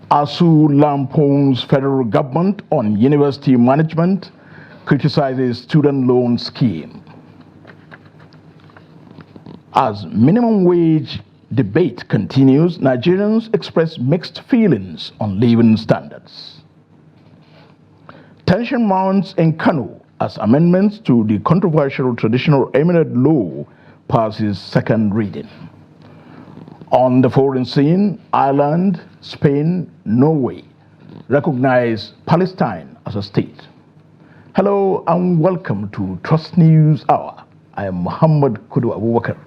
ASU lampoons federal government on university management, criticizes student loan scheme. As minimum wage debate continues, Nigerians express mixed feelings on living standards. Tension mounts in Kano as amendments to the controversial traditional eminent law passes second reading. On the foreign scene, Ireland, Spain, Norway recognize Palestine as a state. Hello and welcome to Trust News Hour. I am Muhammad Kudu Abubakar.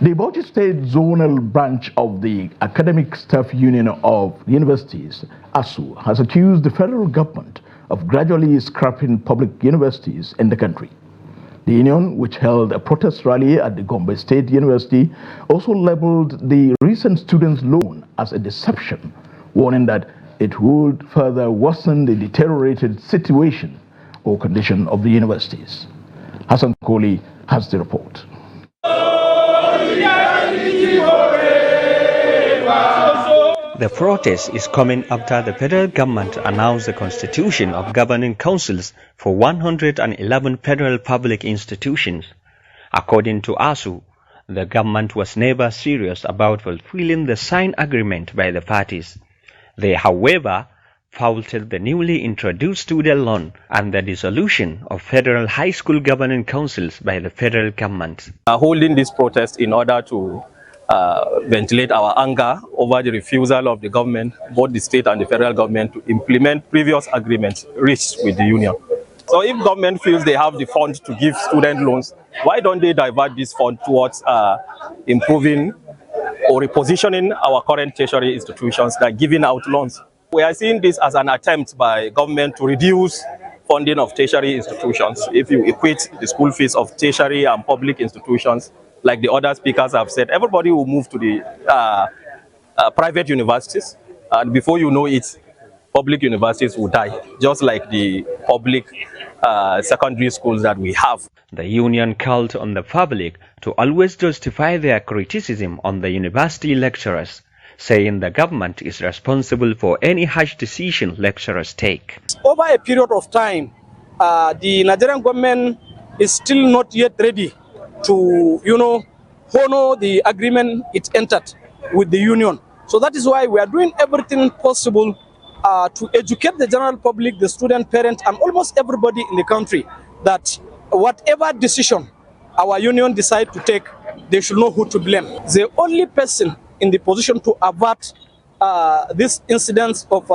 The Bauchi State Zonal Branch of the Academic Staff Union of Universities, ASU, has accused the federal government of gradually scrapping public universities in the country. The union, which held a protest rally at the Gombe State University, also labeled the recent students' loan as a deception, warning that it would further worsen the deteriorated situation or condition of the universities. Hassan Kohli has the report. The protest is coming after the federal government announced the constitution of governing councils for 111 federal public institutions. According to ASU, the government was never serious about fulfilling the signed agreement by the parties. They, however, faulted the newly introduced student loan and the dissolution of federal high school governing councils by the federal government. Holding this protest in order to ventilate our anger over the refusal of the government, both the state and the federal government, to implement previous agreements reached with the union. So if government feels they have the fund to give student loans, why don't they divert this fund towards improving or repositioning our current tertiary institutions that are giving out loans? We are seeing this as an attempt by government to reduce funding of tertiary institutions. If you equate the school fees of tertiary and public institutions, like the other speakers have said, everybody will move to the private universities, and before you know it, public universities will die, just like the public secondary schools that we have. The union called on the public to always justify their criticism on the university lecturers, saying the government is responsible for any harsh decision lecturers take. Over a period of time, the Nigerian government is still not yet ready to, honor the agreement it entered with the union. So that is why we are doing everything possible to educate the general public, the student, parents, and almost everybody in the country that whatever decision our union decide to take, they should know who to blame. The only person in the position to avert this incidence of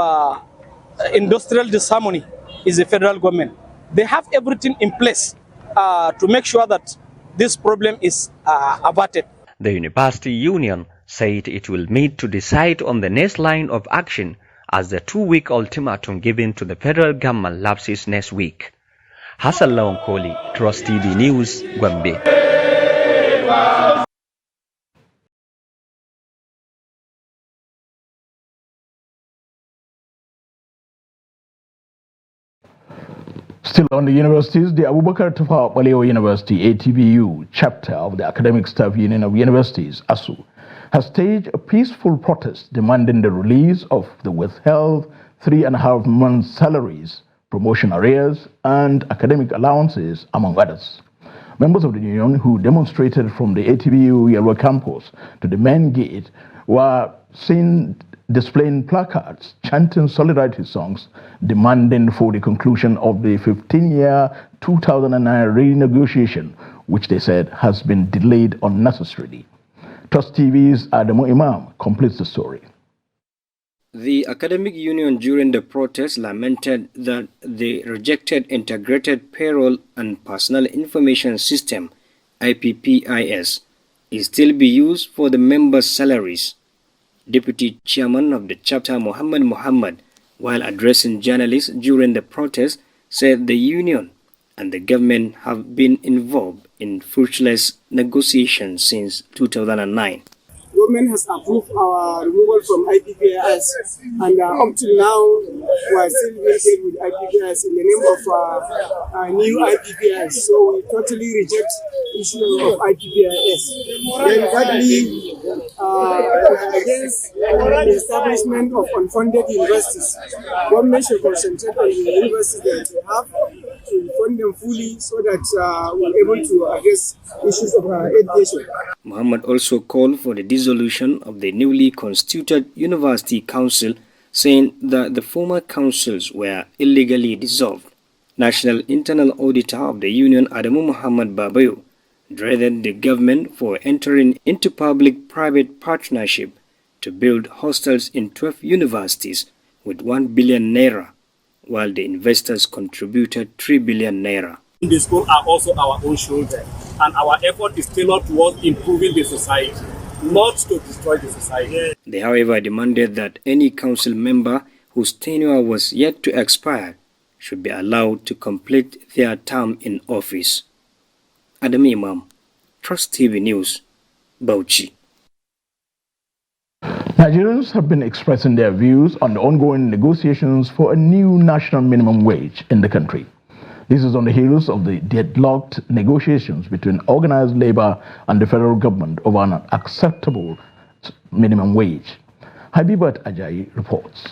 industrial disharmony is the federal government. They have everything in place to make sure that this problem is averted. The university union said it will meet to decide on the next line of action as the 2-week ultimatum given to the federal government lapses next week. Hassan Kohli, Trust TV News, Gombe. Still on the universities, the Abubakar Tafawa Balewa University, ATBU, chapter of the Academic Staff Union of Universities, ASU, has staged a peaceful protest demanding the release of the withheld 3.5 months' salaries, promotion arrears, and academic allowances, among others. Members of the union who demonstrated from the ATBU Yellow campus to the main gate were seen displaying placards, chanting solidarity songs, demanding for the conclusion of the 15-year 2009 renegotiation, which they said has been delayed unnecessarily. Trust TV's Adamu Imam completes the story. The academic union during the protest lamented that the rejected Integrated Payroll and Personal Information System, IPPIS, is still be used for the members' salaries. Deputy Chairman of the chapter Muhammad, while addressing journalists during the protest, said the union and the government have been involved in fruitless negotiations since 2009. Government has approved our removal from IPPIS, and up till now we are still being paid with IPPIS in the name of new IPPIS. So we totally reject the issue of IPPIS. Then thirdly, against the establishment of unfunded universities. Government should concentrate on the universities that they have to fund them fully so that we're able to address issues of education. Muhammad also called for the dissolution of the newly constituted University Council, saying that the former councils were illegally dissolved. National Internal Auditor of the Union, Adamu Muhammad Babayo, dreaded the government for entering into public-private partnership to build hostels in 12 universities with 1 billion naira, while the investors contributed 3 billion naira. The schools are also our own children, and our effort is tailored towards improving the society, not to destroy the society. They, however, demanded that any council member whose tenure was yet to expire should be allowed to complete their term in office. Adam Imam, Trust TV News, Bauchi. Nigerians have been expressing their views on the ongoing negotiations for a new national minimum wage in the country. This is on the heels of the deadlocked negotiations between organized labor and the federal government over an acceptable minimum wage. Habibat Ajayi reports.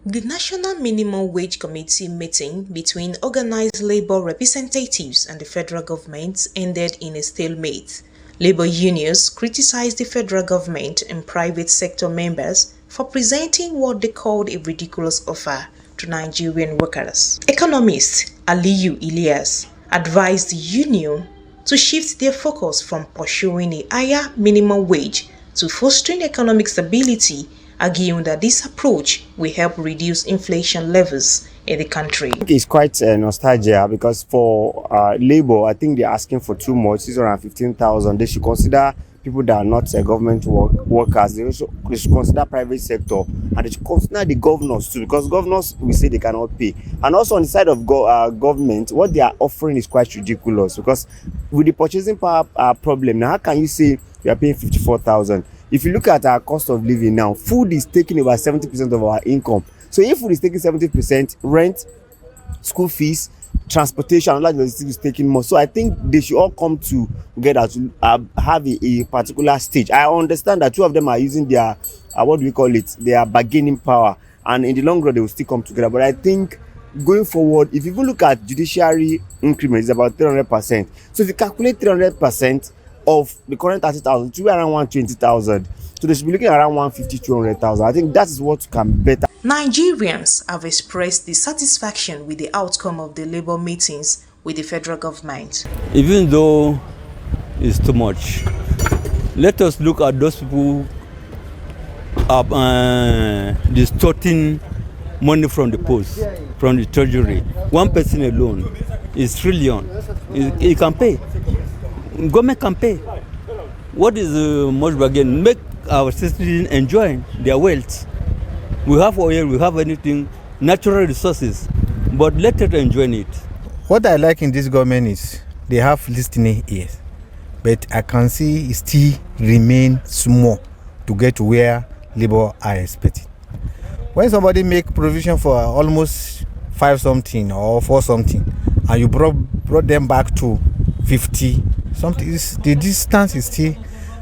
The National Minimum Wage Committee meeting between organized labor representatives and the federal government ended in a stalemate. Labor unions criticized the federal government and private sector members for presenting what they called a ridiculous offer to Nigerian workers. Economist Aliyu Ilyas advised the union to shift their focus from pursuing a higher minimum wage to fostering economic stability, arguing that this approach will help reduce inflation levels in the country. It's quite nostalgia because for labor, I think they're asking for too much, 615,000. They should consider people that are not government workers. They should consider private sector, and they should consider the governors too, because governors will say they cannot pay. And also on the side of government, what they are offering is quite ridiculous, because with the purchasing power problem, now how can you say you are paying 54,000? If you look at our cost of living now, food is taking about 70% of our income. So if food is taking 70%, rent, school fees, transportation, and logistics is taking more. So I think they should all come together to have a particular stage. I understand that two of them are using their, their bargaining power. And in the long run, they will still come together. But I think going forward, if you look at judiciary increment, it's about 300%. So if you calculate 300%, of the current 30,000, it should be around 120,000. So they should be looking at around 150, 200,000. I think that is what can be better. Nigerians have expressed dissatisfaction with the outcome of the labor meetings with the federal government. Even though it's too much, let us look at those people distorting money from the post, from the treasury. One person alone is trillion. He can pay. Government can pay. What is much bargain? Make our citizens enjoy their wealth. We have oil, we have anything, natural resources, but let them enjoy it. What I like in this government is they have listening ears, but I can see it still remain small to get to where labor are expecting. When somebody make provision for almost 5 something or 4 something, and you brought them back to 50 something, the distance is still,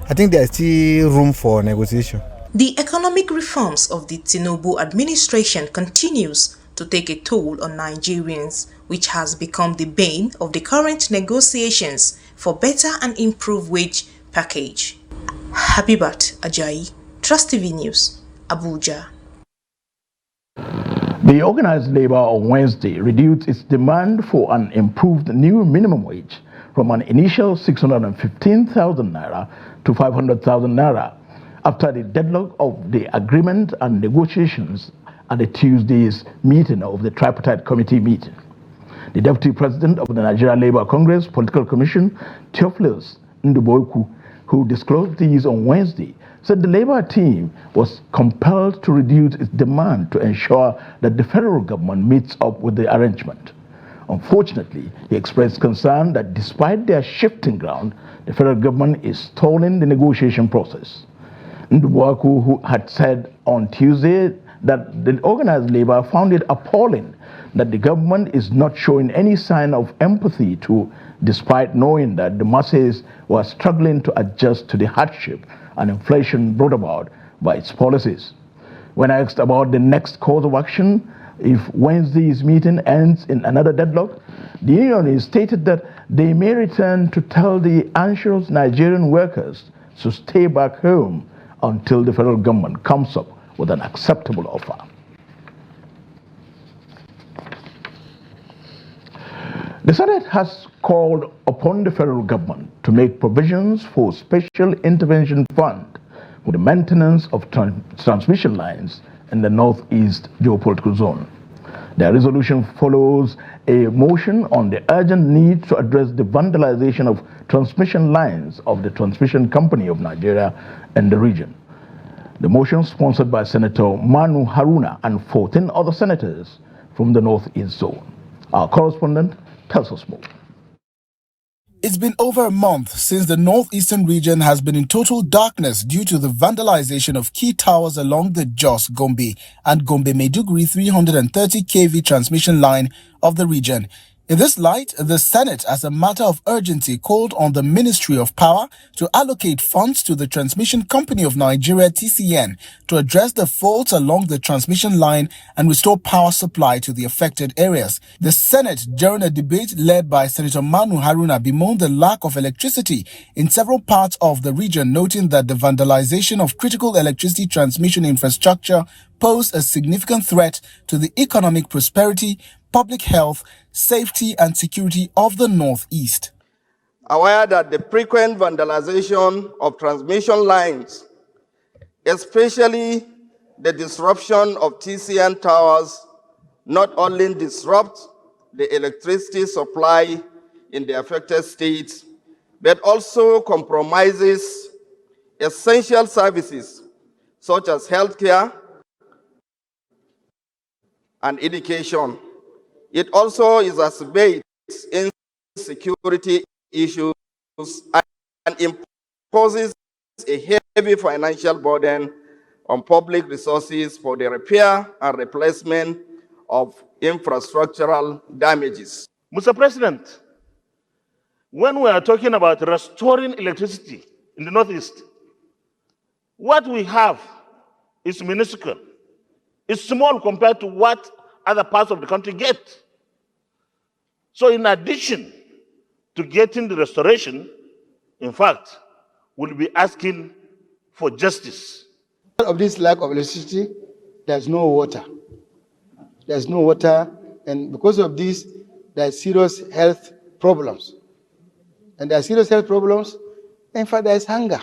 I think there's still room for negotiation. The economic reforms of the Tinubu administration continues to take a toll on Nigerians, which has become the bane of the current negotiations for better and improved wage package. Habibat Ajayi, Trust TV News, Abuja. The organized labor on Wednesday reduced its demand for an improved new minimum wage from an initial 615,000 naira to 500,000 naira after the deadlock of the agreement and negotiations at the Tuesday's meeting of the tripartite committee meeting. The deputy president of the Nigeria Labour Congress Political Commission, Theophilus Nduboku, who disclosed these on Wednesday, said the Labour team was compelled to reduce its demand to ensure that the federal government meets up with the arrangement. Unfortunately, he expressed concern that despite their shifting ground, the federal government is stalling the negotiation process. Ndubuaku, who had said on Tuesday that the organized labor found it appalling that the government is not showing any sign of empathy despite knowing that the masses were struggling to adjust to the hardship and inflation brought about by its policies. When I asked about the next course of action if Wednesday's meeting ends in another deadlock, the union stated that they may return to tell the anxious Nigerian workers to stay back home until the federal government comes up with an acceptable offer. The Senate has called upon the federal government to make provisions for special intervention fund for the maintenance of transmission lines in the northeast geopolitical zone. The resolution follows a motion on the urgent need to address the vandalization of transmission lines of the Transmission Company of Nigeria in the region. The motion, sponsored by Senator Manu Haruna and 14 other senators from the northeast zone. Our correspondent tells us more. It's been over a month since the northeastern region has been in total darkness due to the vandalization of key towers along the Jos, Gombe and Gombe-Maiduguri 330 kV transmission line of the region. In this light, the Senate, as a matter of urgency, called on the Ministry of Power to allocate funds to the Transmission Company of Nigeria (TCN) to address the faults along the transmission line and restore power supply to the affected areas. The Senate, during a debate led by Senator Manu Haruna, bemoaned the lack of electricity in several parts of the region, noting that the vandalization of critical electricity transmission infrastructure posed a significant threat to the economic prosperity, public health, safety and security of the Northeast. Aware that the frequent vandalization of transmission lines, especially the disruption of TCN towers, not only disrupt the electricity supply in the affected states, but also compromises essential services such as healthcare and education. It also exacerbates insecurity issues and imposes a heavy financial burden on public resources for the repair and replacement of infrastructural damages. Mr. President, when we are talking about restoring electricity in the Northeast, what we have is minuscule. It's small compared to what other parts of the country get. So in addition to getting the restoration, in fact, we'll be asking for justice. Of this lack of electricity, there's no water. There's no water, and because of this, there's serious health problems. And there are serious health problems, in fact, there's hunger.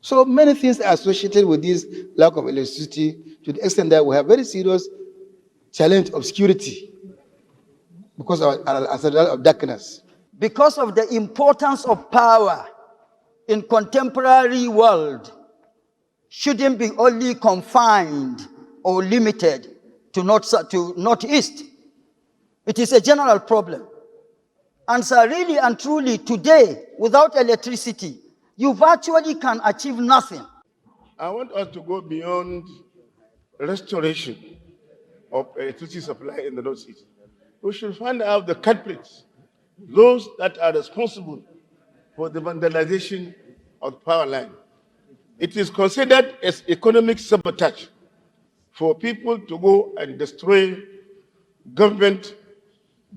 So many things are associated with this lack of electricity to the extent that we have very serious challenge of security because of, as a result of darkness. Because of the importance of power in contemporary world shouldn't be only confined or limited to Northeast. It is a general problem. And so really and truly today, without electricity, you virtually can achieve nothing. I want us to go beyond restoration of electricity supply in the Northeast. We should find out the culprits, those that are responsible for the vandalization of the power line. It is considered as economic sabotage for people to go and destroy government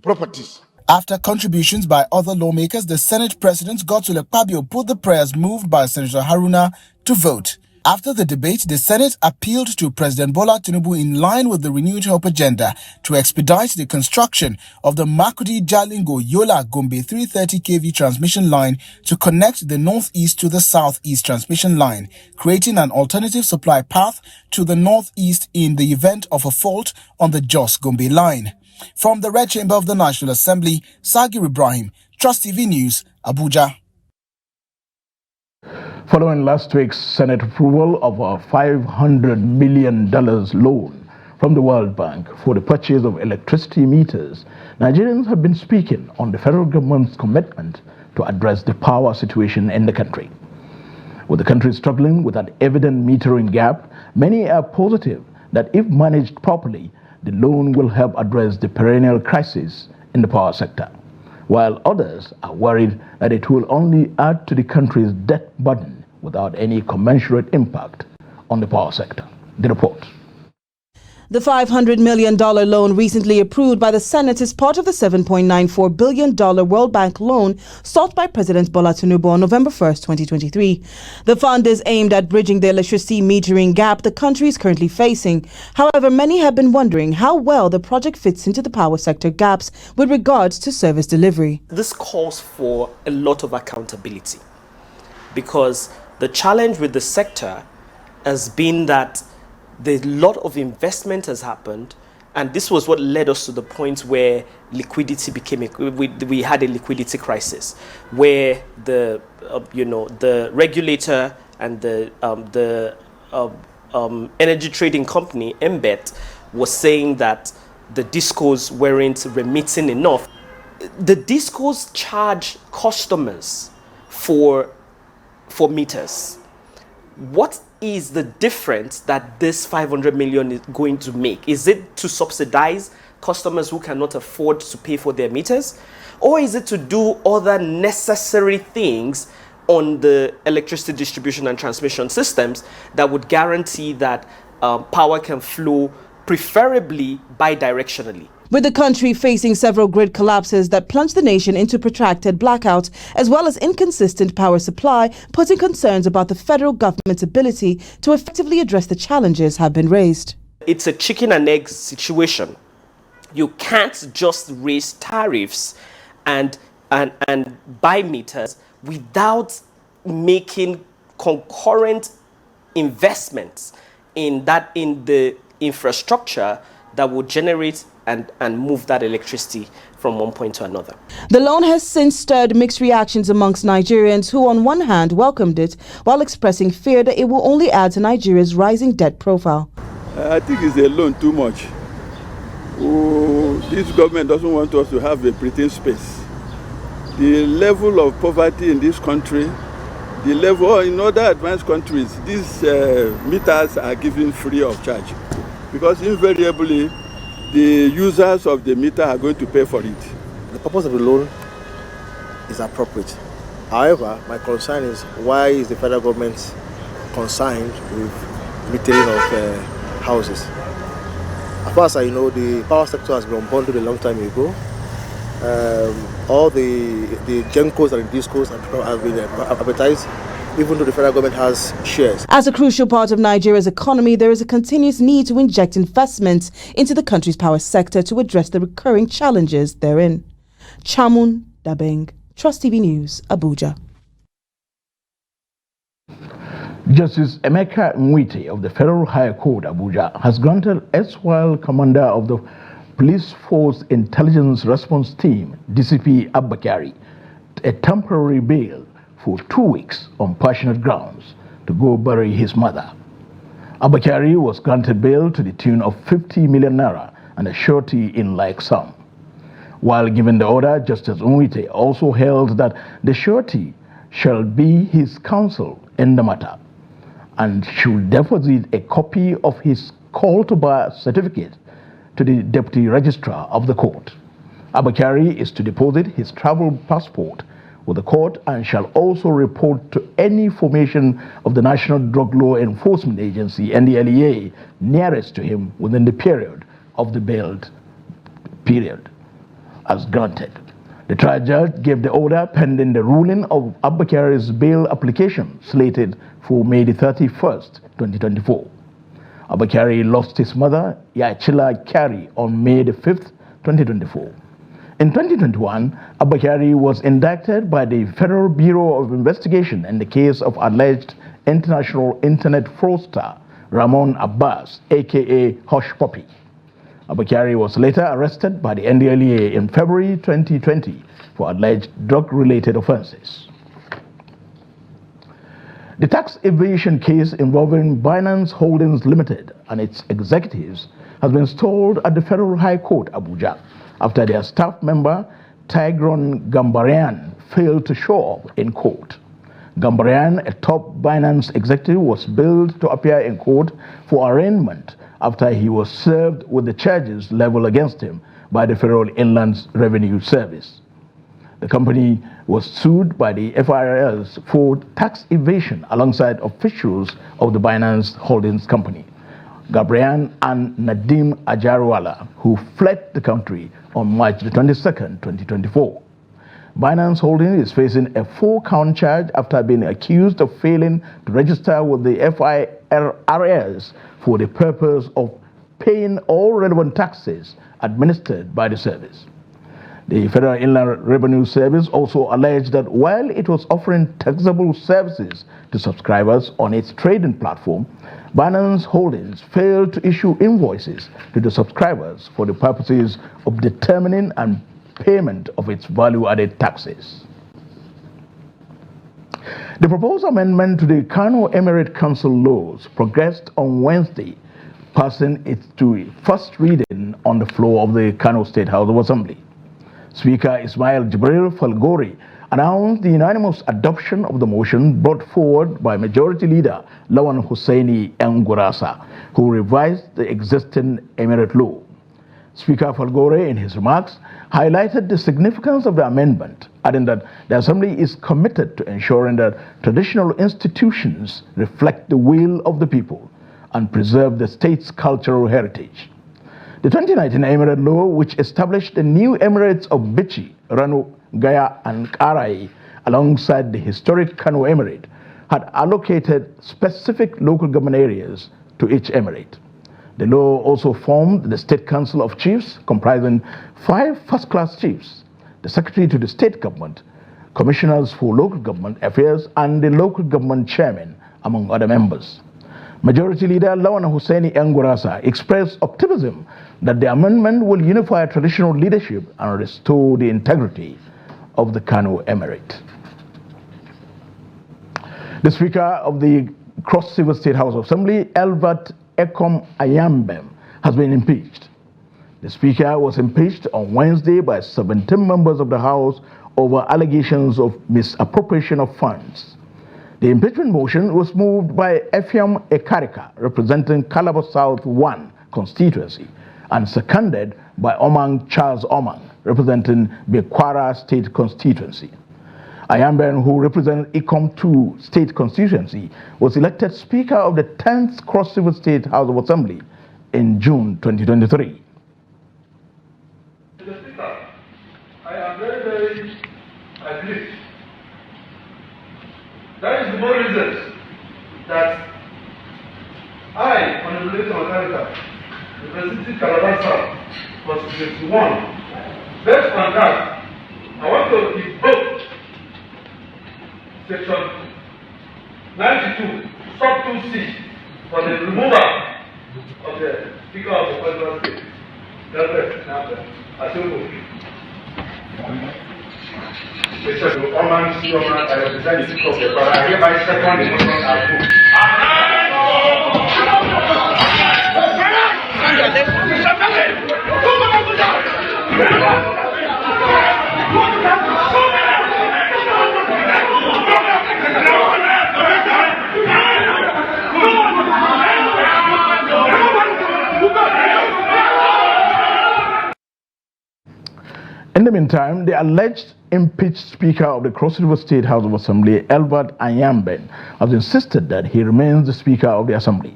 properties. After contributions by other lawmakers, the Senate President Godswill Akpabio put the prayers moved by Senator Haruna to vote. After the debate, the Senate appealed to President Bola Tinubu in line with the renewed hope agenda to expedite the construction of the Makudi-Jalingo-Yola-Gombe 330 kV transmission line to connect the northeast to the southeast transmission line, creating an alternative supply path to the northeast in the event of a fault on the Jos-Gombe line. From the Red Chamber of the National Assembly, Sagir Ibrahim, Trust TV News, Abuja. Following last week's Senate approval of a $500 million loan from the World Bank for the purchase of electricity meters, Nigerians have been speaking on the federal government's commitment to address the power situation in the country. With the country struggling with an evident metering gap, many are positive that if managed properly, the loan will help address the perennial crisis in the power sector, while others are worried that it will only add to the country's debt burden without any commensurate impact on the power sector. The report. The $500 million loan recently approved by the Senate is part of the $7.94 billion World Bank loan sought by President Bola Tinubu on November 1, 2023. The fund is aimed at bridging the electricity metering gap the country is currently facing. However, many have been wondering how well the project fits into the power sector gaps with regards to service delivery. This calls for a lot of accountability, because the challenge with the sector has been that a lot of investment has happened, and this was what led us to the point where liquidity became we had a liquidity crisis, where the regulator and the energy trading company MBET was saying that the discos weren't remitting enough. The discos charge customers for meters. What is the difference that this 500 million is going to make? Is it to subsidize customers who cannot afford to pay for their meters? Or is it to do other necessary things on the electricity distribution and transmission systems that would guarantee that power can flow preferably bidirectionally? With the country facing several grid collapses that plunged the nation into protracted blackouts, as well as inconsistent power supply, putting concerns about the federal government's ability to effectively address the challenges have been raised. It's a chicken and egg situation. You can't just raise tariffs and buy meters without making concurrent investments in the infrastructure that will generate and move that electricity from one point to another. The loan has since stirred mixed reactions amongst Nigerians who on one hand welcomed it while expressing fear that it will only add to Nigeria's rising debt profile. I think it's a loan too much. This government doesn't want us to have a breathing space. The level of poverty in this country, the level in other advanced countries, these meters are given free of charge, because invariably the users of the meter are going to pay for it. The purpose of the loan is appropriate. However, my concern is, why is the federal government concerned with metering of houses? As far as I know, the power sector has been unbundled a long time ago. All the GENCOs and DISCOs have been advertised, even though the federal government has shares. As a crucial part of Nigeria's economy, there is a continuous need to inject investments into the country's power sector to address the recurring challenges therein. Chamun Dabeng, Trust TV News, Abuja. Justice Emeka Nwite of the Federal High Court, Abuja, has granted erstwhile commander of the Police Force Intelligence Response Team, DCP Abakari, a temporary bail for 2 weeks on passionate grounds to go bury his mother. Abakari was granted bail to the tune of 50 million naira and a surety in like sum. While giving the order, Justice Nwite also held that the surety shall be his counsel in the matter and should deposit a copy of his call to bar certificate to the Deputy Registrar of the court. Abakari is to deposit his travel passport with the court and shall also report to any formation of the National Drug Law Enforcement Agency, NDLEA, nearest to him within the period of the bailed period as granted. The trial judge gave the order pending the ruling of Abakari's bail application slated for May the 31st, 2024. Abakari lost his mother, Yachila Kari, on May the 5th, 2024. In 2021, Abakari was indicted by the Federal Bureau of Investigation in the case of alleged international internet fraudster Ramon Abbas, aka Hush Puppy. Abakari was later arrested by the NDLEA in February 2020 for alleged drug-related offenses. The tax evasion case involving Binance Holdings Limited and its executives has been stalled at the Federal High Court, Abuja, after their staff member, Tigron Gambarian, failed to show up in court. Gambaryan, a top Binance executive, was billed to appear in court for arraignment after he was served with the charges leveled against him by the Federal Inland Revenue Service. The company was sued by the FIRS for tax evasion alongside officials of the Binance Holdings Company, Gabriel and Nadim Ajarwala, who fled the country on March 22, 2024. Binance Holdings is facing a 4-count charge after being accused of failing to register with the FIRS for the purpose of paying all relevant taxes administered by the service. The Federal Inland Revenue Service also alleged that while it was offering taxable services to subscribers on its trading platform, Binance Holdings failed to issue invoices to the subscribers for the purposes of determining and payment of its value-added taxes. The proposed amendment to the Kano Emirate Council laws progressed on Wednesday, passing it to first reading on the floor of the Kano State House of Assembly. Speaker Ismail Jibril Falgore announced the unanimous adoption of the motion brought forward by Majority Leader Lawan Hussaini Ngurasa, who revised the existing Emirate law. Speaker Falgore, in his remarks, highlighted the significance of the amendment, adding that the Assembly is committed to ensuring that traditional institutions reflect the will of the people and preserve the state's cultural heritage. The 2019 Emirate law, which established the new Emirates of Bichi, Rano, Gaya, and Karai alongside the historic Kano Emirate, had allocated specific local government areas to each emirate. The law also formed the State Council of Chiefs, comprising 5 first-class chiefs, the Secretary to the State Government, Commissioners for Local Government Affairs, and the Local Government Chairman, among other members. Majority Leader Lawan Hussaini Ngurasa expressed optimism that the amendment will unify traditional leadership and restore the integrity of the Kano Emirate. The Speaker of the Cross River State House of Assembly, Elvat Ekom Ayambem, has been impeached. The Speaker was impeached on Wednesday by 17 members of the House over allegations of misappropriation of funds. The impeachment motion was moved by Efiam Ekarika, representing Calabar South 1 constituency, and seconded by Omang Charles Omang, representing Bekwara State constituency. Ayamben, who represents Ikom 2 State constituency, was elected Speaker of the 10th Cross River State House of Assembly in June 2023. Mr. Speaker, I am very aggrieved. That is the more reason that I, on the relation of America, representing Calabar South, constituency 1, based on that, I want to invoke Section 92, sub 2C, for the removal of the Speaker of the Federal State. That's it. I Mr. Oman, I represent the people of the but I hereby second the motion approved. In the meantime, the alleged impeached Speaker of the Cross River State House of Assembly, Elbert Ayamben, has insisted that he remains the Speaker of the Assembly.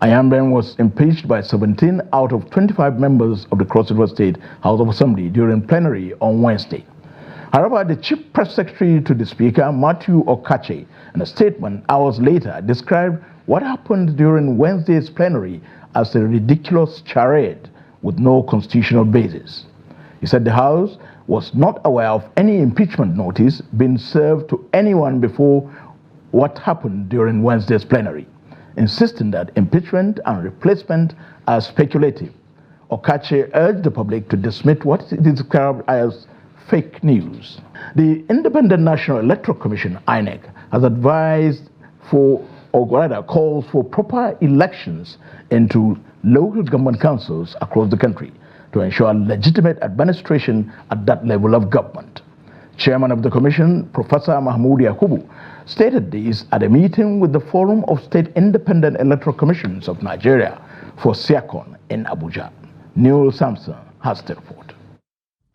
Ayamben was impeached by 17 out of 25 members of the Cross River State House of Assembly during plenary on Wednesday. However, the Chief Press Secretary to the Speaker, Matthew Okache, in a statement hours later, described what happened during Wednesday's plenary as a ridiculous charade with no constitutional basis. He said the House was not aware of any impeachment notice being served to anyone before what happened during Wednesday's plenary, insisting that impeachment and replacement are speculative. Okache urged the public to dismiss what is described as fake news. The Independent National Electoral Commission, INEC, has advised for, or rather calls for proper elections into local government councils across the country to ensure legitimate administration at that level of government. Chairman of the Commission, Professor Mahmoud Yakubu, stated this at a meeting with the Forum of State Independent Electoral Commissions of Nigeria for SEACON in Abuja. Neil Sampson has the report.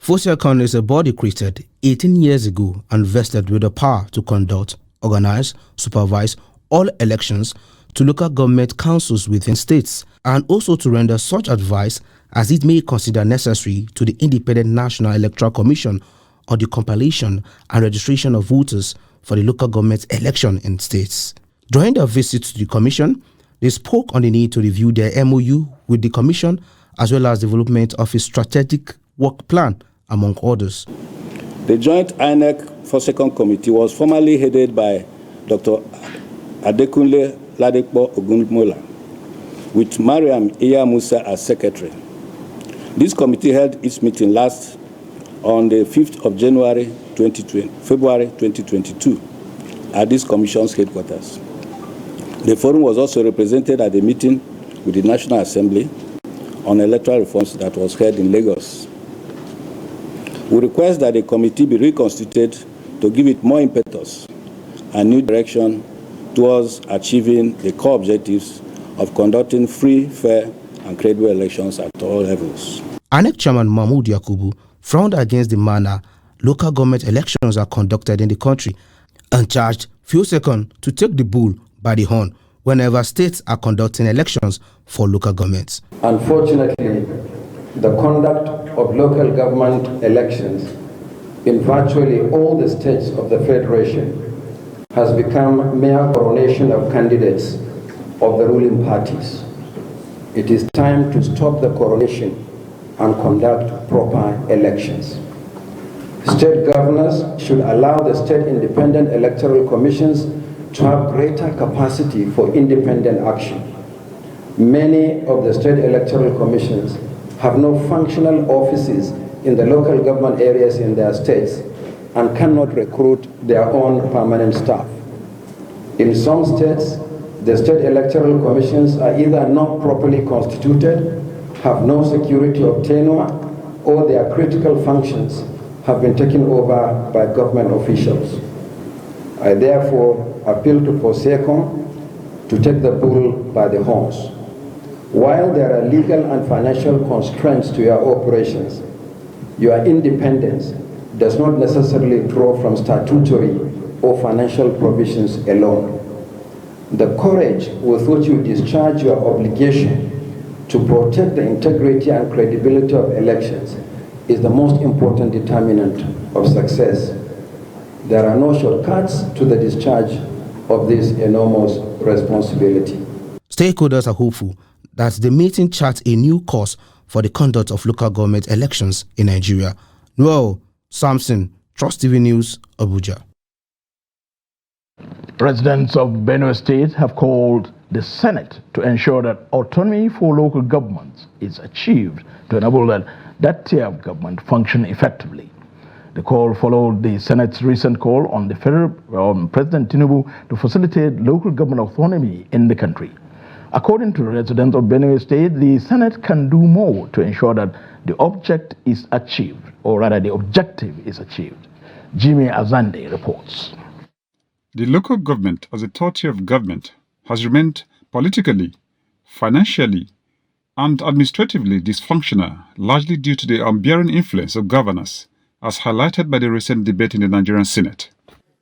FOSIACON is a body created 18 years ago and vested with the power to conduct, organize, supervise all elections to local government councils within states, and also to render such advice as it may consider necessary to the Independent National Electoral Commission on the compilation and registration of voters for the local government election in states. During their visit to the commission, they spoke on the need to review their MOU with the commission as well as development of a strategic work plan, among others. The Joint INEC FOSIACON Committee was formerly headed by Dr. Adekunle Ladipo Ogunmola, with Mariam Iya Musa as secretary. This committee held its meeting last on the 5th of February 2022 at this commission's headquarters. The forum was also represented at the meeting with the National Assembly on electoral reforms that was held in Lagos. We request that the committee be reconstituted to give it more impetus and new direction towards achieving the core objectives of conducting free, fair, and credible elections at all levels. INEC Chairman Mahmoud Yakubu frowned against the manner local government elections are conducted in the country and charged FOSIACON to take the bull by the horn whenever states are conducting elections for local governments. Unfortunately, the conduct of local government elections in virtually all the states of the Federation has become mere coronation of candidates of the ruling parties. It is time to stop the coronation and conduct proper elections. State governors should allow the state independent electoral commissions to have greater capacity for independent action. Many of the state electoral commissions have no functional offices in the local government areas in their states and cannot recruit their own permanent staff. In some states, the state electoral commissions are either not properly constituted, have no security of tenure, or their critical functions have been taken over by government officials. I therefore appeal to FOSIACON to take the bull by the horns. While there are legal and financial constraints to your operations, your independence does not necessarily draw from statutory or financial provisions alone. The courage with which you discharge your obligation to protect the integrity and credibility of elections is the most important determinant of success. There are no shortcuts to the discharge of this enormous responsibility. Stakeholders are hopeful that the meeting charts a new course for the conduct of local government elections in Nigeria. Noel Samson, Trust TV News, Abuja. Residents of Benue State have called the Senate to ensure that autonomy for local governments is achieved to enable that tier of government function effectively. The call followed the Senate's recent call on the federal President Tinubu to facilitate local government autonomy in the country. According to residents of Benue State, the Senate can do more to ensure that the object is achieved, or rather the objective is achieved. Jimmy Azande reports. The local government as a third tier of government has remained politically, financially, and administratively dysfunctional, largely due to the unbearing influence of governors, as highlighted by the recent debate in the Nigerian Senate.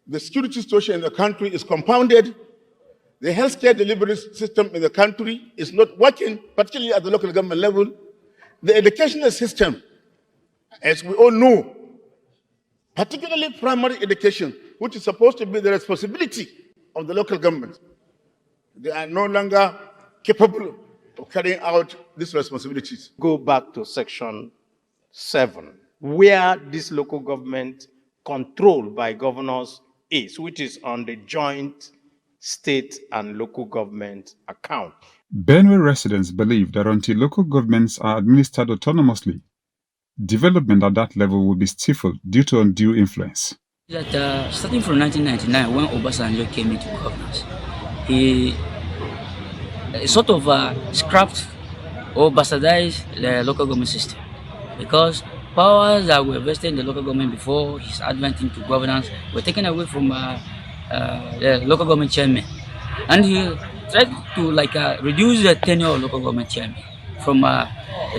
The security situation in the country is compounded. The healthcare delivery system in the country is not working, particularly at the local government level. The educational system, as we all know, particularly primary education, which is supposed to be the responsibility of the local government, they are no longer capable of carrying out these responsibilities. Go back to section 7, where this local government controlled by governors is, which is on the joint state and local government account. Benue residents believe that until local governments are administered autonomously, development at that level will be stifled due to undue influence. That starting from 1999, when Obasanjo came into governance, he sort of scrapped or bastardized the local government system, because powers that were vested in the local government before his advent into governance were taken away from the local government chairman, and he tried to reduce the tenure of local government chairman from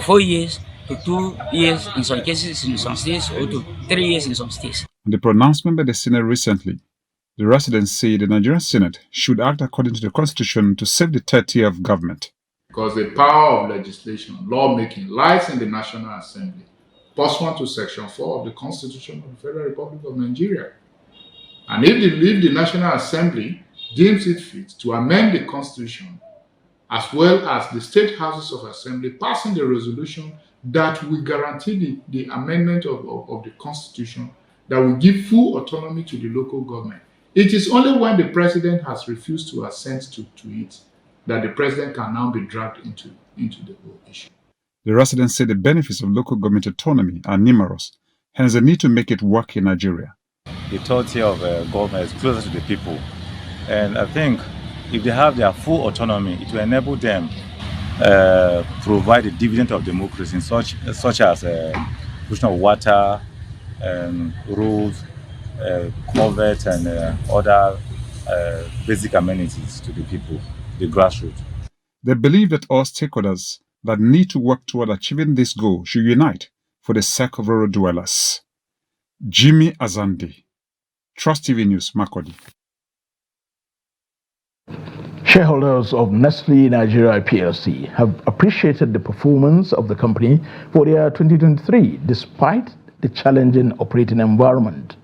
4 years to 2 years in some cases in some states, or to 3 years in some states. In the pronouncement by the Senate recently, the residents say the Nigerian Senate should act according to the Constitution to save the third tier of government. Because the power of legislation, lawmaking, lies in the National Assembly, pursuant to Section 4 of the Constitution of the Federal Republic of Nigeria. And if the National Assembly deems it fit to amend the Constitution, as well as the State Houses of Assembly passing the resolution that will guarantee the amendment of the Constitution, that will give full autonomy to the local government, it is only when the President has refused to assent to it that the President can now be dragged into the whole issue. The residents say the benefits of local government autonomy are numerous, hence the need to make it work in Nigeria. The third tier of government is closer to the people, and I think if they have their full autonomy, it will enable them provide a dividend of democracy, such as provision of water, roads, culverts, and other basic amenities to the people, the grassroots. They believe that all stakeholders that need to work toward achieving this goal should unite for the sake of rural dwellers. Jimmy Azandi, Trust TV News, Makurdi. Shareholders of Nestle Nigeria PLC have appreciated the performance of the company for the year 2023 despite the challenging operating environment.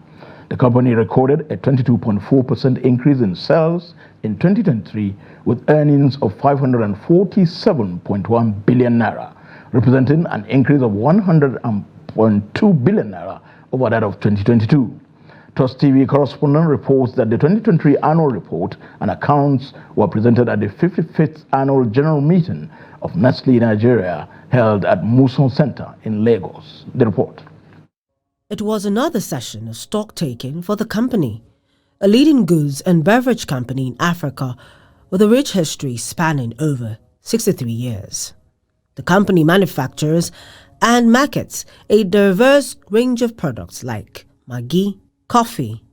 The company recorded a 22.4% increase in sales in 2023 with earnings of 547.1 billion naira, representing an increase of 100.2 billion naira over that of 2022. Trust TV correspondent reports that the 2023 annual report and accounts were presented at the 55th annual general meeting of Nestle Nigeria held at Muson Center in Lagos. The report. It was another session of stock taking for the company, a leading goods and beverage company in Africa with a rich history spanning over 63 years. The company manufactures and markets a diverse range of products like Maggi, coffee,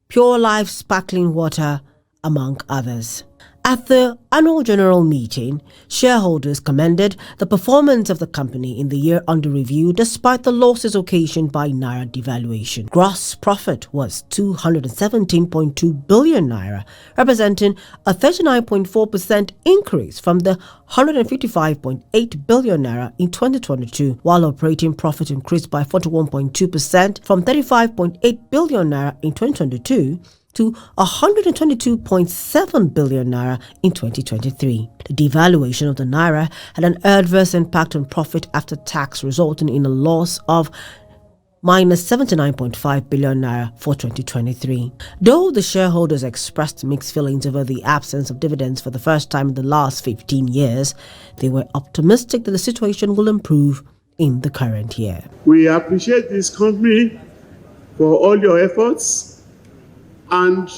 Pure Life sparkling water, among others. At the annual general meeting, shareholders commended the performance of the company in the year under review despite the losses occasioned by naira devaluation. Gross profit was 217.2 billion naira, representing a 39.4% increase from the 155.8 billion naira in 2022, while operating profit increased by 41.2% from 35.8 billion naira in 2022 to 122.7 billion naira in 2023. The devaluation of the naira had an adverse impact on profit after tax, resulting in a loss of minus 79.5 billion naira for 2023. Though the shareholders expressed mixed feelings over the absence of dividends for the first time in the last 15 years, they were optimistic that the situation will improve in the current year. We appreciate this company for all your efforts, and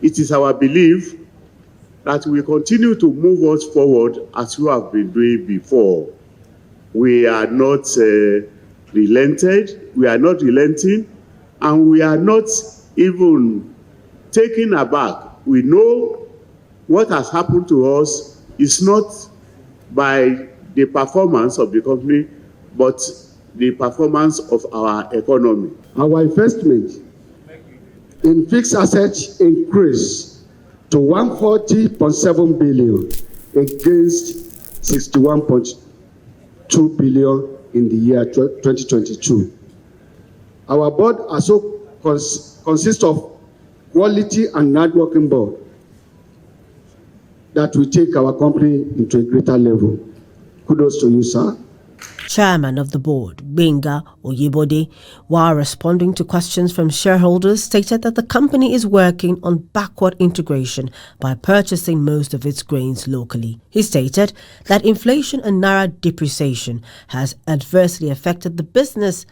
it is our belief that we continue to move us forward as you have been doing before. We are not relented, we are not relenting, and we are not even taken aback. We know what has happened to us is not by the performance of the company, but the performance of our economy. Our investment in fixed assets increased to 140.7 billion against 61.2 billion in the year 2022. Our board also consists of quality and hardworking board that will take our company into a greater level. Kudos to you, sir. Chairman of the board, Benga Oyebode, while responding to questions from shareholders, stated that the company is working on backward integration by purchasing most of its grains locally. He stated that inflation and naira depreciation has adversely affected the business,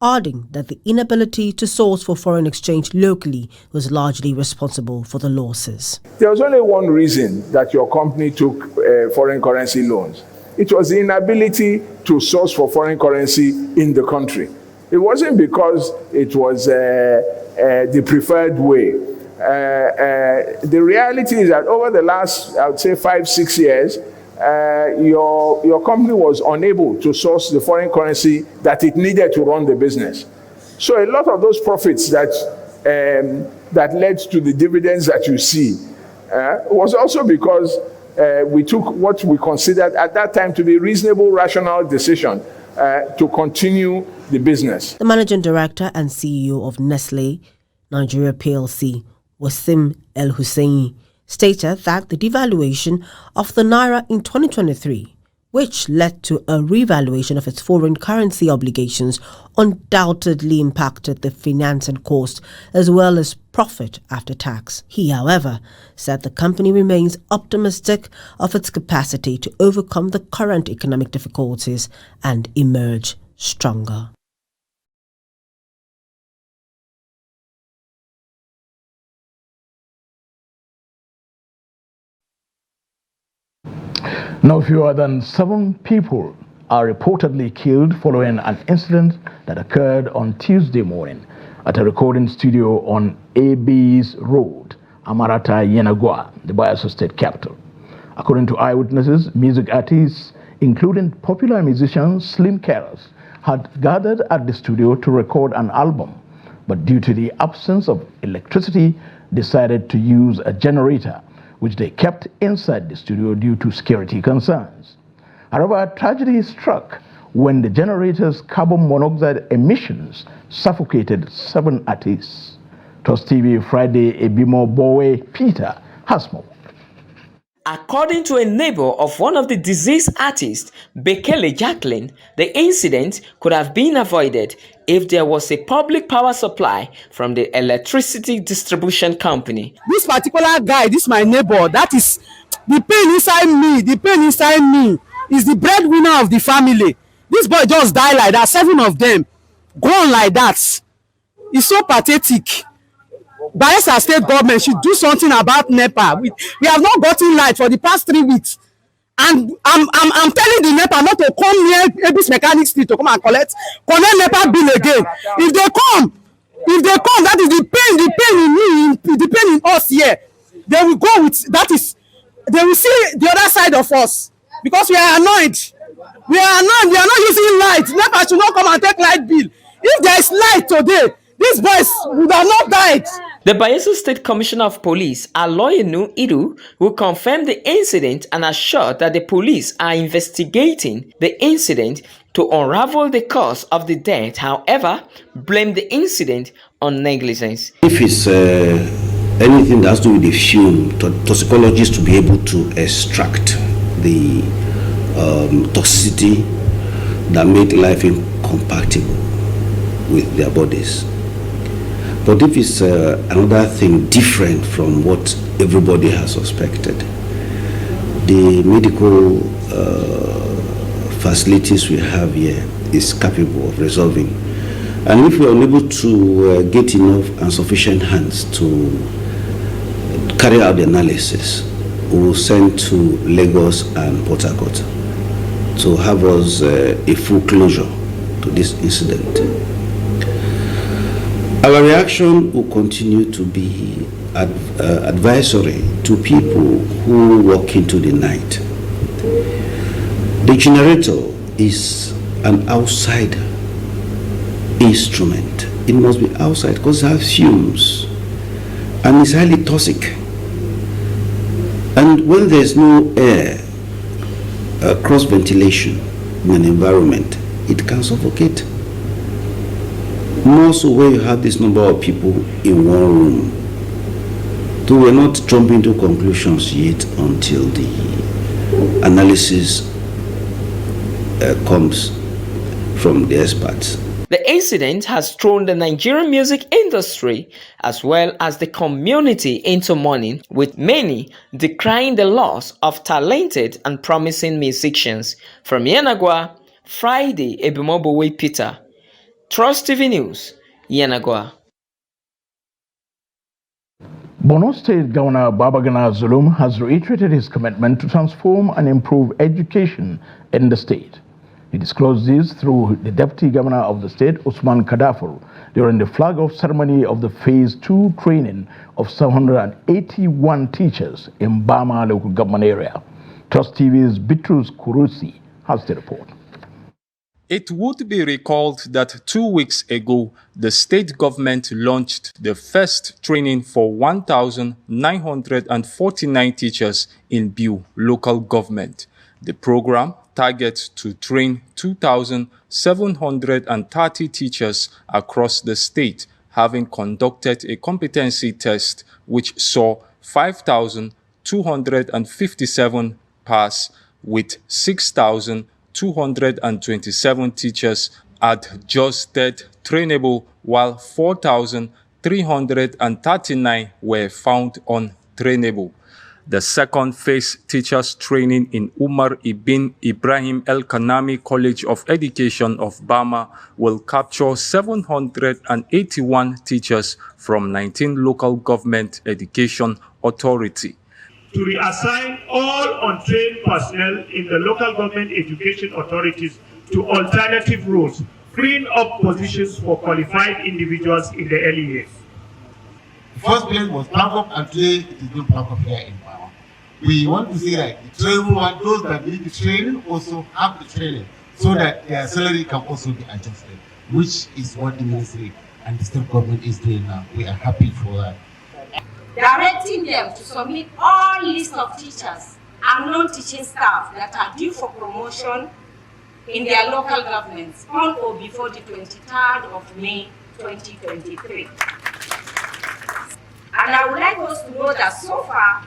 adding that the inability to source for foreign exchange locally was largely responsible for the losses. There was only one reason that your company took foreign currency loans, it was the inability to source for foreign currency in the country. It wasn't because it was the preferred way. The reality is that over the last, I would say, 5-6 years, your company was unable to source the foreign currency that it needed to run the business. So a lot of those profits that led to the dividends that you see was also because we took what we considered at that time to be a reasonable, rational decision to continue the business. The managing director and CEO of Nestle Nigeria PLC, Wasim El Husseini, stated that the devaluation of the naira in 2023, which led to a revaluation of its foreign currency obligations, undoubtedly impacted the financing cost as well as profit after tax. He, however, said the company remains optimistic of its capacity to overcome the current economic difficulties and emerge stronger. No fewer than 7 people are reportedly killed following an incident that occurred on Tuesday morning at a recording studio on AB's Road, Amarata, Yenagua, the Bayelsa State capital. According to eyewitnesses, music artists, including popular musician Slim Carers, had gathered at the studio to record an album, but due to the absence of electricity, decided to use a generator, which they kept inside the studio due to security concerns. However, tragedy struck when the generator's carbon monoxide emissions suffocated 7 artists. TOS TV Friday, Ebimo Bowe Peter has more. According to a neighbor of one of the deceased artists, Bekele Jacqueline, the incident could have been avoided if there was a public power supply from the electricity distribution company. This particular guy, this my neighbor, that is the pain inside me is the breadwinner of the family. This boy just died like that, 7 of them gone like that. It's so pathetic. Bayelsa state government should do something about NEPA. We have not gotten light for the past 3 weeks. And I'm telling the NEPA not to come near Abis Mechanic Street to come and collect NEPA bill again. If they come, that is the pain in me, the pain in us here. They will go with, that is, they will see the other side of us. Because we are annoyed. We are not using light. NEPA should not come and take light bill. If there is light today, these boys would have not died. The Bayelsa State Commissioner of Police, Aloyenu Idu, will confirm the incident and assure that the police are investigating the incident to unravel the cause of the death. However, blame the incident on negligence. If it's anything that has to do with the fume, toxicologists to be able to extract the toxicity that made life incompatible with their bodies. But if it's another thing different from what everybody has suspected, the medical facilities we have here is capable of resolving. And if we are unable to get enough and sufficient hands to carry out the analysis, we will send to Lagos and Port Harcourt to have us a full closure to this incident. Our reaction will continue to be advisory to people who walk into the night. The generator is an outside instrument. It must be outside because it has fumes and it's highly toxic. And when there's no air, cross ventilation in an environment, it can suffocate. More so when you have this number of people in one room. So we're not jumping to conclusions yet until the analysis comes from the experts. The incident has thrown the Nigerian music industry as well as the community into mourning, with many decrying the loss of talented and promising musicians. From Yenagua, Friday, Ebimobowe Peter. TOS TV News, Yenagua. Borno State Governor Babagana Zulum has reiterated his commitment to transform and improve education in the state. He disclosed this through the Deputy Governor of the state, Usman Kadafur, during the flag-off ceremony of the Phase 2 training of 781 teachers in Bama local government area. Trust TV's Bitrus Kurusi has the report. It would be recalled that 2 weeks ago, the state government launched the first training for 1,949 teachers in Biu local government. The program targets to train 2,730 teachers across the state, having conducted a competency test which saw 5,257 pass with 6,227 teachers adjusted trainable, while 4,339 were found untrainable. The second phase teachers training in Umar Ibn Ibrahim El Kanami College of Education of Bama will capture 781 teachers from 19 local government education authority. To reassign all untrained personnel in the local government education authorities to alternative roles, freeing up positions for qualified individuals in the early years. The first place was plug up, and today it is being plug up here in Bama. We want to see that the training one, those that need the training also have the training so that their salary can also be adjusted, which is what the ministry and the state government is doing now. We are happy for that. Directing them to submit all lists of teachers and non-teaching staff that are due for promotion in their local governments on or before the 23rd of May 2023. And I would like us to know that so far,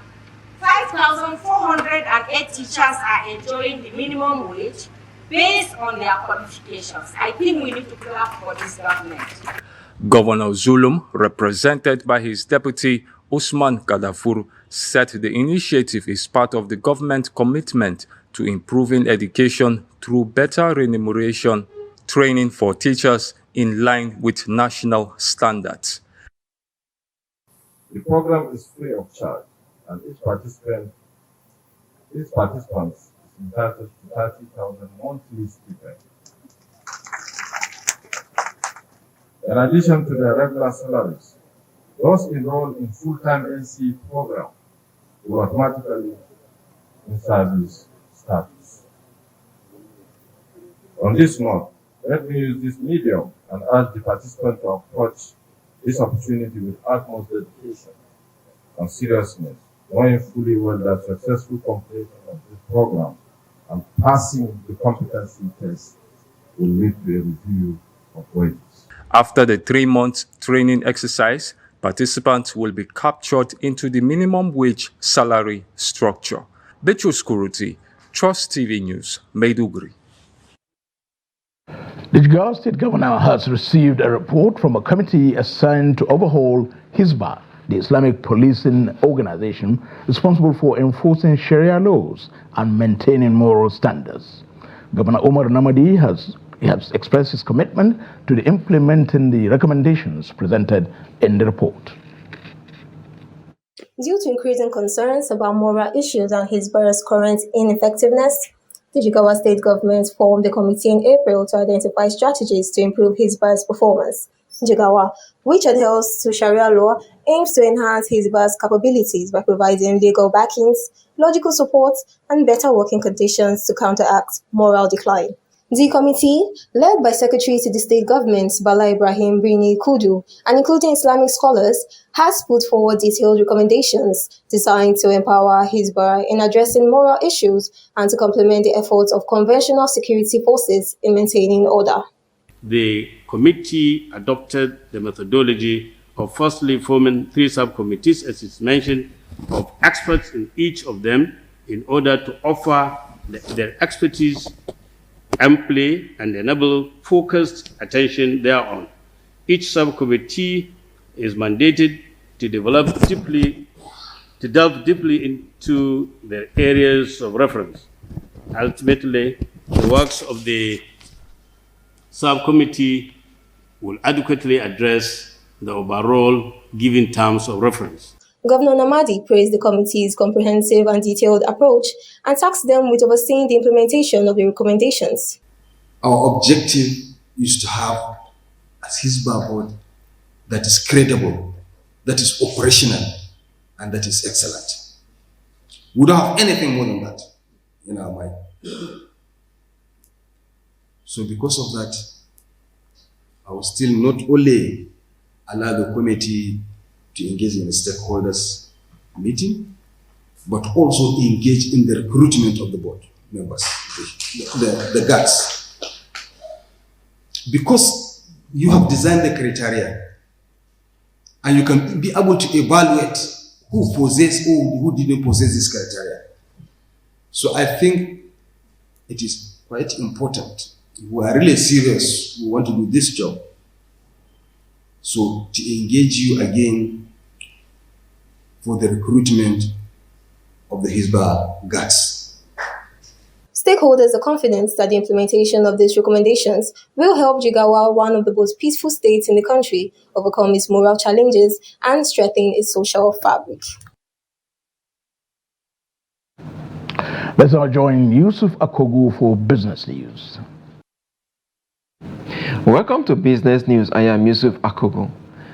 5,408 teachers are enjoying the minimum wage based on their qualifications. I think we need to clap for this government. Governor Zulum, represented by his deputy Usman Kadafur, said the initiative is part of the government commitment to improving education through better remuneration, training for teachers in line with national standards. The program is free of charge, and each participant is entitled to 30,000 monthly stipend. In addition to their regular salaries, those enrolled in full-time NC program will automatically in-service status. On this note, let me use this medium and urge the participant to approach this opportunity with utmost dedication and seriousness, knowing fully well that successful completion of this program and passing the competency test will lead to a review of wages. After the 3-month training exercise, participants will be captured into the minimum wage salary structure. Bitrus Kurusi, Trust TV News, Maiduguri. The Govt State Governor has received a report from a committee assigned to overhaul Hizbah, the Islamic policing organization responsible for enforcing Sharia laws and maintaining moral standards. Governor Omar Namadi has expressed his commitment to implementing the recommendations presented in the report. Due to increasing concerns about moral issues and Hizbah's current ineffectiveness, the Jigawa state government formed a committee in April to identify strategies to improve Hizbah's performance. Jigawa, which adheres to Sharia law, aims to enhance Hizbah's capabilities by providing legal backings, logical support, and better working conditions to counteract moral decline. The committee, led by Secretary to the state government Bala Ibrahim Brini Kudu and including Islamic scholars, has put forward detailed recommendations designed to empower Hizbah in addressing moral issues and to complement the efforts of conventional security forces in maintaining order. The committee adopted the methodology of firstly forming 3 subcommittees, as is mentioned, of experts in each of them in order to offer their expertise amply and enable focused attention thereon. Each subcommittee is mandated to delve deeply into their areas of reference. Ultimately, the works of the subcommittee will adequately address the overall given terms of reference. Governor Namadi praised the committee's comprehensive and detailed approach and tasked them with overseeing the implementation of the recommendations. Our objective is to have a Hisba board that is credible, that is operational, and that is excellent. We don't have anything more than that in our mind. So because of that, I will still not only allow the committee to engage in a stakeholders meeting, but also engage in the recruitment of the board members, the guards. Because you have designed the criteria and you can be able to evaluate who possess or who didn't possess this criteria. So I think it is quite important. We are really serious. We want to do this job. So to engage you again for the recruitment of the Hisba guards. Stakeholders are confident that the implementation of these recommendations will help Jigawa, one of the most peaceful states in the country, overcome its moral challenges and strengthen its social fabric. Let's now join Yusuf Akogu for business news. Welcome to Business News. I am Yusuf Akogu.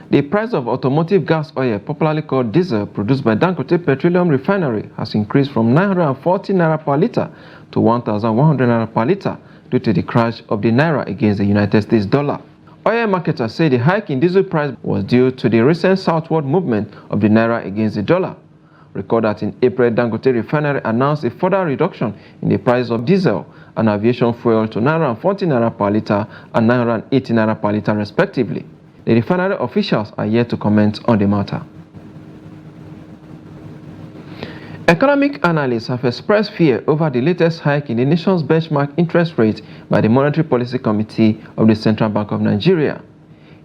The price of automotive gas oil, popularly called diesel, produced by Dangote Petroleum Refinery has increased from 940 naira per litre to 1,100 naira per litre due to the crash of the naira against the United States dollar. Oil marketers say the hike in diesel price was due to the recent southward movement of the naira against the dollar. Recall that in April, Dangote Refinery announced a further reduction in the price of diesel and aviation fuel to 940 naira per litre and 980 naira per litre respectively. The refinery officials are yet to comment on the matter. Economic analysts have expressed fear over the latest hike in the nation's benchmark interest rate by the Monetary Policy Committee of the Central Bank of Nigeria.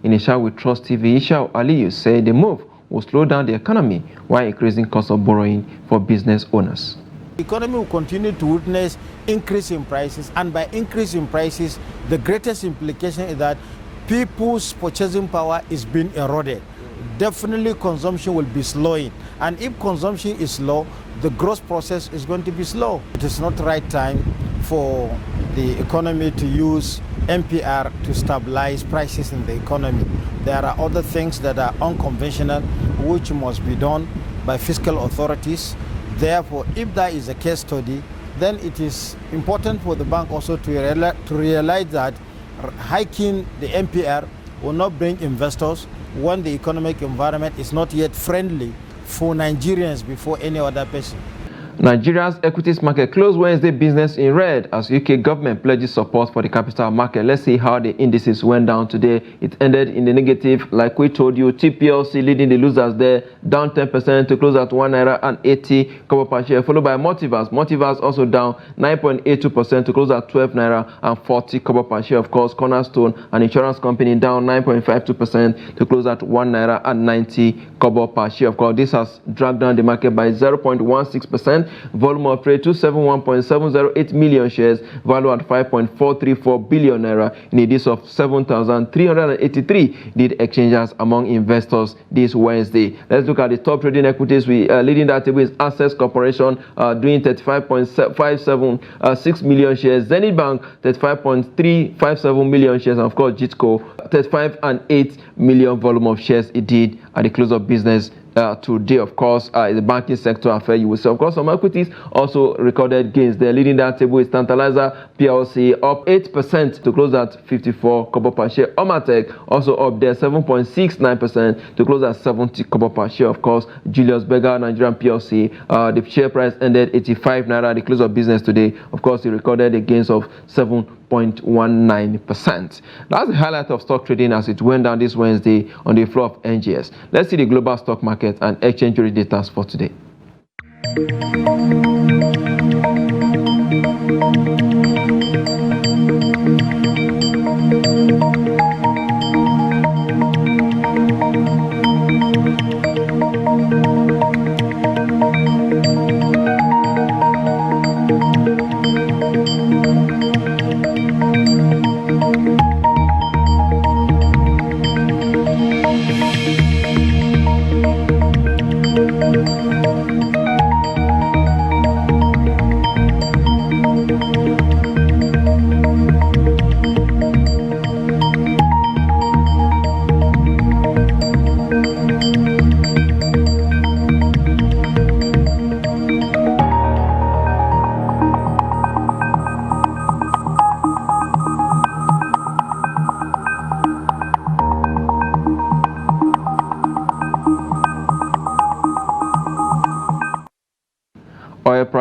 Initial with Trust TV, Ishao Aliyu said the move will slow down the economy while increasing cost of borrowing for business owners. The economy will continue to witness increase in prices, and by increase in prices, the greatest implication is that people's purchasing power is being eroded. Definitely consumption will be slowing, and if consumption is slow, the growth process is going to be slow. It is not the right time for the economy to use MPR to stabilize prices in the economy. There are other things that are unconventional which must be done by fiscal authorities. Therefore, if that is a case study, then it is important for the bank also to realize that hiking the MPR will not bring investors when the economic environment is not yet friendly for Nigerians before any other person. Nigeria's equities market closed Wednesday business in red as UK government pledges support for the capital market. Let's see how the indices went down today. It ended in the negative, like we told you. TPLC leading the losers there, down 10% to close at 1 naira and 80 kobo per share, followed by Motivas. Motivas also down 9.82% to close at 12 naira and 40 kobo per share. Of course, Cornerstone, an insurance company, down 9.52% to close at 1 naira and 90 kobo per share. Of course, this has dragged down the market by 0.16%. Volume of trade 271.708 million shares, value at 5.434 billion naira. In a days of 7,383 did exchanges among investors this Wednesday. Let's look at the top trading equities. We leading that table is Access Corporation, doing 35.576 million shares. Zenith Bank 35.357 million shares, and of course Jitco 35.8 million volume of shares it did at the close of business today. Of course, the banking sector affair, you will see. Of course, some equities also recorded gains. The leading that table is Tantalizer PLC, up 8% to close at 54 kobo per share. Omatech also up there 7.69% to close at 70 kobo per share. Of course, Julius Berger Nigerian PLC, the share price ended 85 naira at the close of business today. Of course, it recorded a gains of 7.19%. That's the highlight of stock trading as it went down this Wednesday on the floor of NGS. Let's see the global stock market and exchange rate data for today.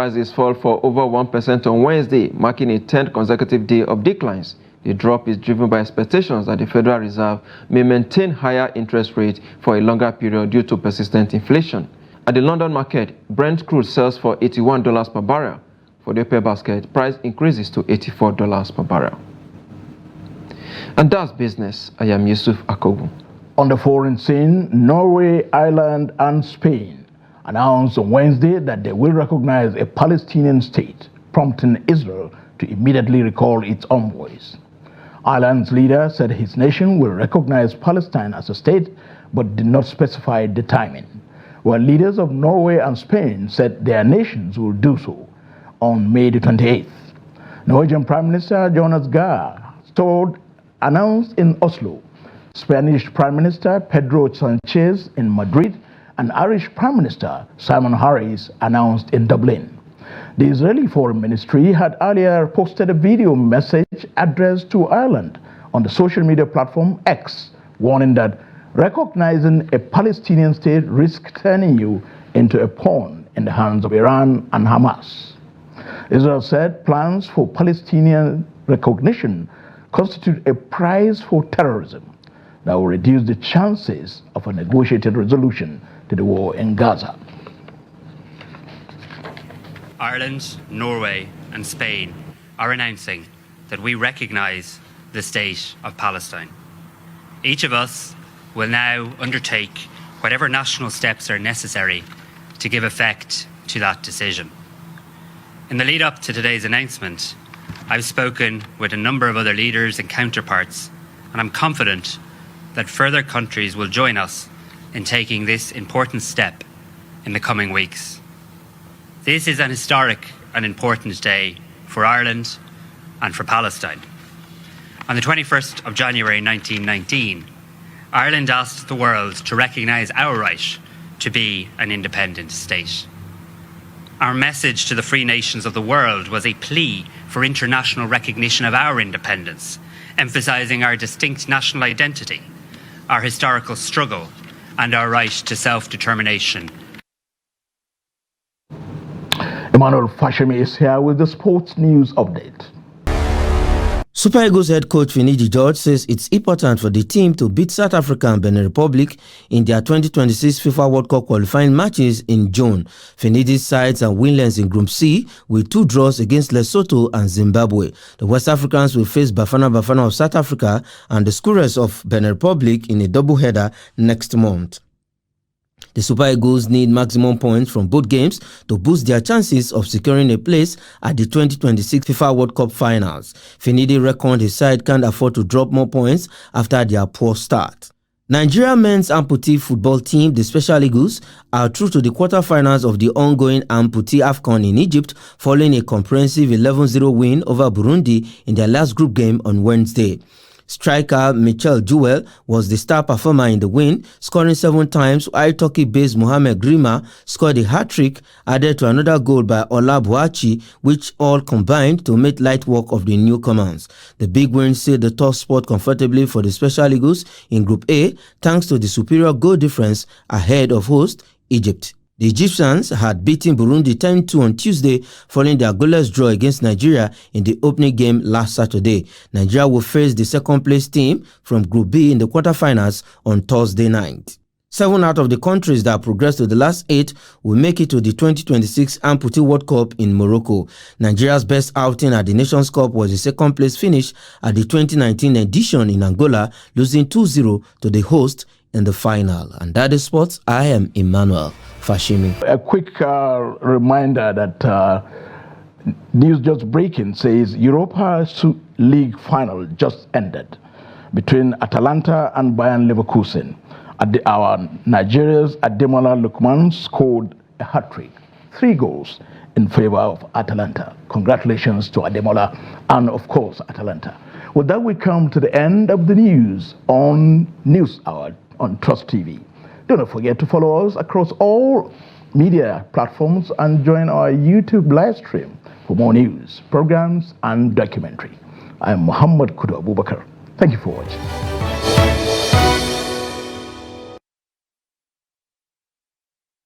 prices fall for over 1% on Wednesday, marking a 10th consecutive day of declines. The drop is driven by expectations that the Federal Reserve may maintain higher interest rates for a longer period due to persistent inflation. At the London market, Brent crude sells for $81 per barrel. For the OPEC basket, price increases to $84 per barrel. And that's business. I am Yusuf Akobu. On the foreign scene, Norway, Ireland, and Spain announced on Wednesday that they will recognize a Palestinian state, prompting Israel to immediately recall its envoys. Ireland's leader said his nation will recognize Palestine as a state, but did not specify the timing, while leaders of Norway and Spain said their nations will do so on May the 28th. Norwegian Prime Minister Jonas Gahr Støre announced in Oslo, Spanish Prime Minister Pedro Sanchez in Madrid, and Irish Prime Minister Simon Harris announced in Dublin. The Israeli Foreign Ministry had earlier posted a video message addressed to Ireland on the social media platform X, warning that recognizing a Palestinian state risks turning you into a pawn in the hands of Iran and Hamas. Israel said plans for Palestinian recognition constitute a prize for terrorism that will reduce the chances of a negotiated resolution to the war in Gaza. Ireland, Norway, and Spain are announcing that we recognise the state of Palestine. Each of us will now undertake whatever national steps are necessary to give effect to that decision. In the lead up to today's announcement, I've spoken with a number of other leaders and counterparts, and I'm confident that further countries will join us in taking this important step in the coming weeks. This is an historic and important day for Ireland and for Palestine. On the 21st of January 1919, Ireland asked the world to recognise our right to be an independent state. Our message to the free nations of the world was a plea for international recognition of our independence, emphasising our distinct national identity, our historical struggle, and our right to self-determination. Emmanuel Fashemi is here with the sports news update. Super Eagles head coach Finidi George says it's important for the team to beat South Africa and Benin Republic in their 2026 FIFA World Cup qualifying matches in June. Finidi's sides are winless in Group C with 2 draws against Lesotho and Zimbabwe. The West Africans will face Bafana Bafana of South Africa and the Skurers of Benin Republic in a doubleheader next month. The Super Eagles need maximum points from both games to boost their chances of securing a place at the 2026 FIFA World Cup finals. Finidi reckoned his side can't afford to drop more points after their poor start. Nigeria men's amputee football team, the Special Eagles, are through to the quarterfinals of the ongoing amputee AFCON in Egypt following a comprehensive 11-0 win over Burundi in their last group game on Wednesday. Striker Michel Jewel was the star performer in the win, scoring 7 times, while Turkey-based Mohamed Grima scored a hat-trick, added to another goal by Ola Buachi, which all combined to make light work of the newcomers. The big win sealed the top spot comfortably for the Special Eagles in Group A, thanks to the superior goal difference ahead of host Egypt. The Egyptians had beaten Burundi 10-2 on Tuesday following their goalless draw against Nigeria in the opening game last Saturday. Nigeria will face the second-place team from Group B in the quarterfinals on Thursday night. 7 out of the countries that progressed to the last 8 will make it to the 2026 Amputee World Cup in Morocco. Nigeria's best outing at the Nations Cup was the second-place finish at the 2019 edition in Angola, losing 2-0 to the host in the final. And that is sports. I am Emmanuel Fashimi. A quick reminder that news just breaking says Europa League final just ended between Atalanta and Bayern Leverkusen. Our Nigeria's Ademola Lookman scored a hat-trick, 3 goals in favor of Atalanta. Congratulations to Ademola and, of course, Atalanta. With that, we come to the end of the news on News Hour on Trust TV. Don't forget to follow us across all media platforms and join our YouTube live stream for more news, programs, and documentary. I'm Muhammad Kudu Abubakar. Thank you for watching.